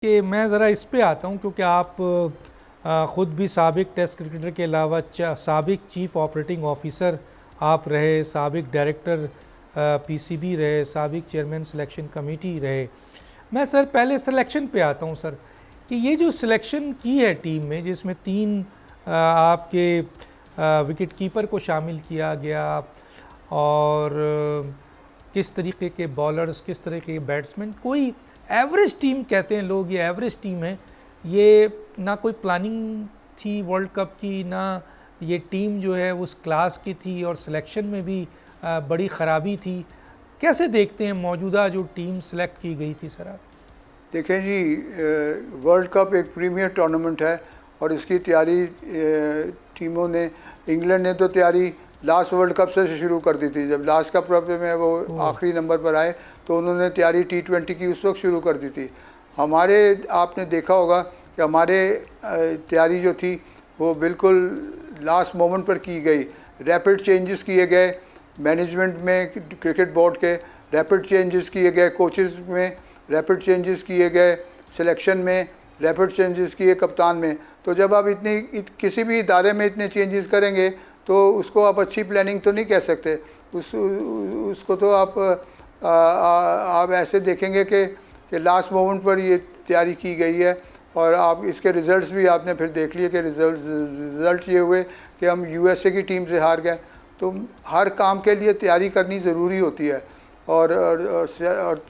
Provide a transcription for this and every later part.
कि मैं ज़रा इस पे आता हूँ क्योंकि आप ख़ुद भी साबिक टेस्ट क्रिकेटर के अलावा साबिक चीफ ऑपरेटिंग ऑफिसर आप रहे, साबिक डायरेक्टर पीसीबी रहे, साबिक चेयरमैन सिलेक्शन कमेटी रहे। मैं सर पहले सिलेक्शन पे आता हूँ सर, कि ये जो सिलेक्शन की है टीम में जिसमें 3 आपके विकेट कीपर को शामिल किया गया और किस तरीके के बॉलर्स, किस तरीके के बैट्समैन, कोई एवरेज टीम कहते हैं लोग, ये एवरेज टीम है। ये ना कोई प्लानिंग थी वर्ल्ड कप की, ना ये टीम जो है उस क्लास की थी और सिलेक्शन में भी बड़ी ख़राबी थी। कैसे देखते हैं मौजूदा जो टीम सेलेक्ट की गई थी सर आप? देखें जी, वर्ल्ड कप एक प्रीमियर टूर्नामेंट है और इसकी तैयारी टीमों ने, इंग्लैंड ने तो तैयारी लास्ट वर्ल्ड कप से शुरू कर दी थी। जब लास्ट कप में वो आखिरी नंबर पर आए तो उन्होंने तैयारी T20 की उस वक्त शुरू कर दी थी। हमारे, आपने देखा होगा कि हमारे तैयारी जो थी वो बिल्कुल लास्ट मोमेंट पर की गई। रैपिड चेंजेस किए गए मैनेजमेंट में, क्रिकेट बोर्ड के रैपिड चेंजेस किए गए, कोचेस में रैपिड चेंजेस किए गए, सिलेक्शन में रैपिड चेंजेस किए, कप्तान में। तो जब आप किसी भी इदारे में इतने चेंजेस करेंगे तो उसको आप अच्छी प्लानिंग तो नहीं कह सकते। उसको तो आप ऐसे देखेंगे कि लास्ट मोमेंट पर ये तैयारी की गई है। और आप इसके रिज़ल्ट्स भी आपने फिर देख लिए कि रिज़ल्ट ये हुए कि हम USA की टीम से हार गए। तो हर काम के लिए तैयारी करनी ज़रूरी होती है और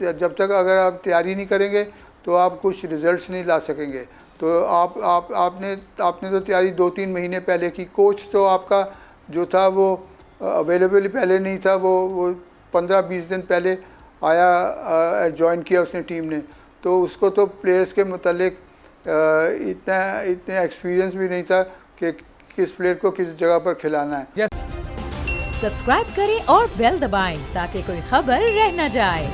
जब तक अगर आप तैयारी नहीं करेंगे तो आप कुछ रिज़ल्ट्स नहीं ला सकेंगे। तो आपने तो तैयारी 2-3 महीने पहले की। कोच तो आपका जो था वो अवेलेबल पहले नहीं था, वो 15-20 दिन पहले आया, ज्वाइन किया उसने टीम ने। तो उसको तो प्लेयर्स के मुतालिक इतना एक्सपीरियंस भी नहीं था कि किस प्लेयर को किस जगह पर खिलाना है। सब्सक्राइब करें और बेल दबाएं ताकि कोई खबर रह न जाए।